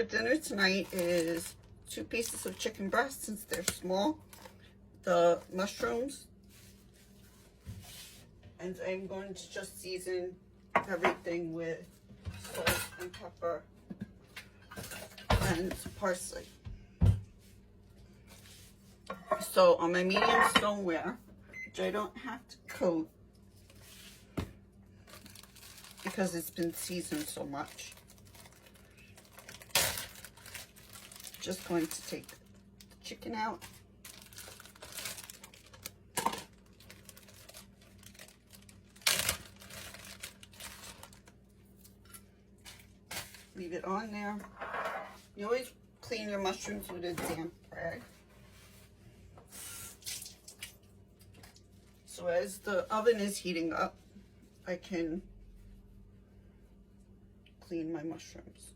For dinner tonight is 2 pieces of chicken breast since they're small, the mushrooms, and I'm going to just season everything with salt and pepper and parsley. So on my medium stoneware, which I don't have to coat because it's been seasoned so much, just going to take the chicken out. Leave it on there. You always clean your mushrooms with a damp rag. So as the oven is heating up, I can clean my mushrooms.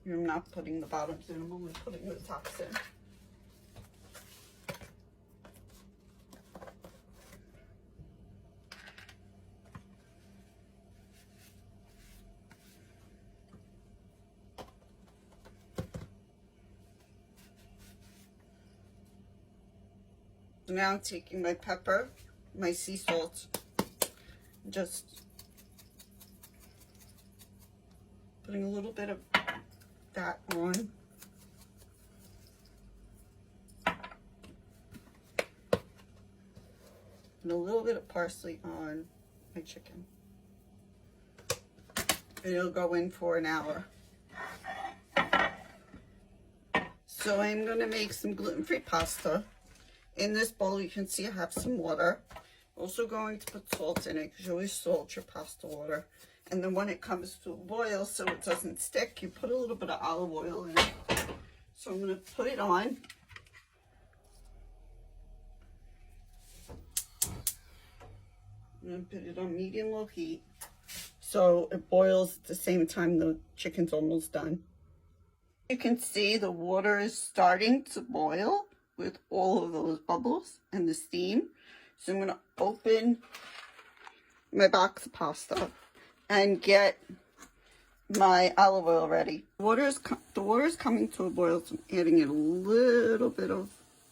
I'm not putting the bottoms in, I'm only putting the tops in. So now I'm taking my pepper, my sea salt, just putting a little bit of that on. And a little bit of parsley on my chicken. And it'll go in for an hour. So I'm going to make some gluten-free pasta. In this bowl, you can see I have some water. Also going to put salt in it because you always salt your pasta water. And then when it comes to a boil, so it doesn't stick, you put a little bit of olive oil in it. So I'm going to put it on. I'm going to put it on medium-low heat so it boils at the same time the chicken's almost done. You can see the water is starting to boil with all of those bubbles and the steam. So I'm going to open my box of pasta and get my olive oil ready. The water is coming to a boil, so I'm adding in a little bit of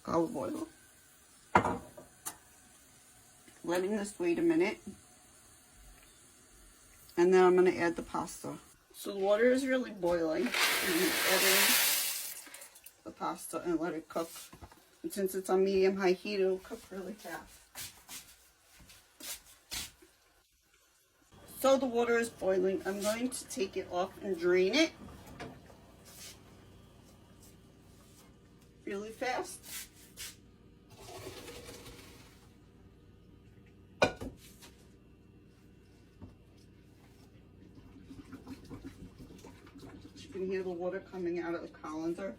olive oil. Letting this wait a minute. And then I'm going to add the pasta. So the water is really boiling. I'm adding the pasta and let it cook. And since it's on medium-high heat, it'll cook really fast. So the water is boiling. I'm going to take it off and drain it really fast. You can hear the water coming out of the colander.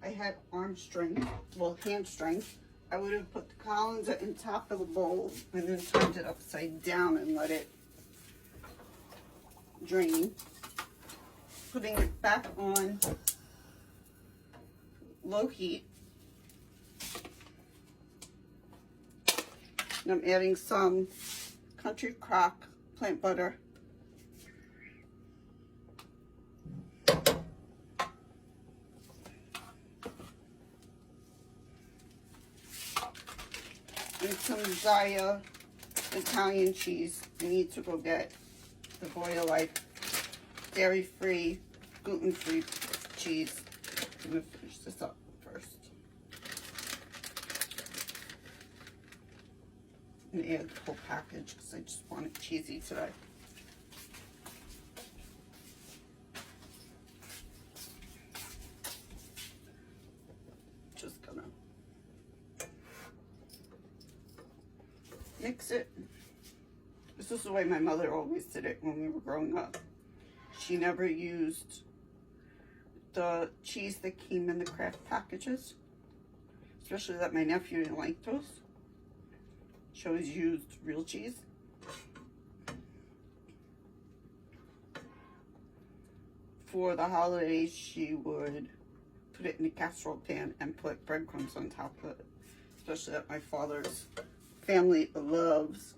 I had arm strength, well, hand strength. I would have put the colander in top of the bowl and then turned it upside down and let it drain. Putting it back on low heat. And I'm adding some Country Crock plant butter. And some Zaya Italian cheese. I need to go get the Boyle Life dairy-free, gluten-free cheese. I'm going to finish this up first. I'm going to add the whole package because I just want it cheesy today. Just gonna mix it. This is the way my mother always did it when we were growing up. She never used the cheese that came in the Kraft packages, especially that my nephew didn't like those. She always used real cheese. For the holidays, she would put it in a casserole pan and put breadcrumbs on top of it, especially at my father's family loves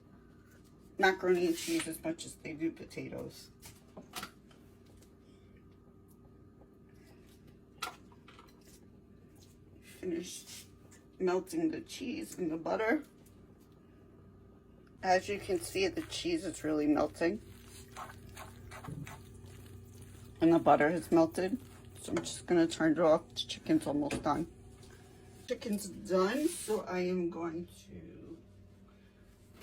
macaroni and cheese as much as they do potatoes. Finish melting the cheese in the butter. As you can see, the cheese is really melting. And the butter has melted. So I'm just going to turn it off. The chicken's almost done. Chicken's done, so I am going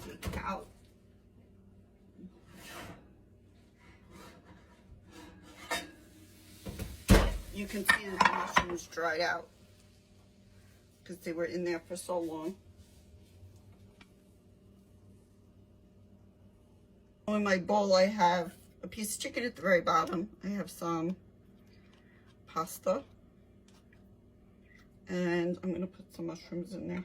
to take it out. You can see that the mushrooms dried out because they were in there for so long. In my bowl, I have a piece of chicken at the very bottom. I have some pasta. And I'm going to put some mushrooms in there.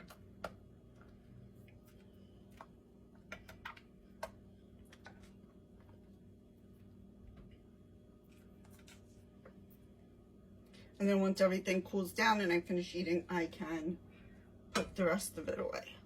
And then once everything cools down and I finish eating, I can put the rest of it away.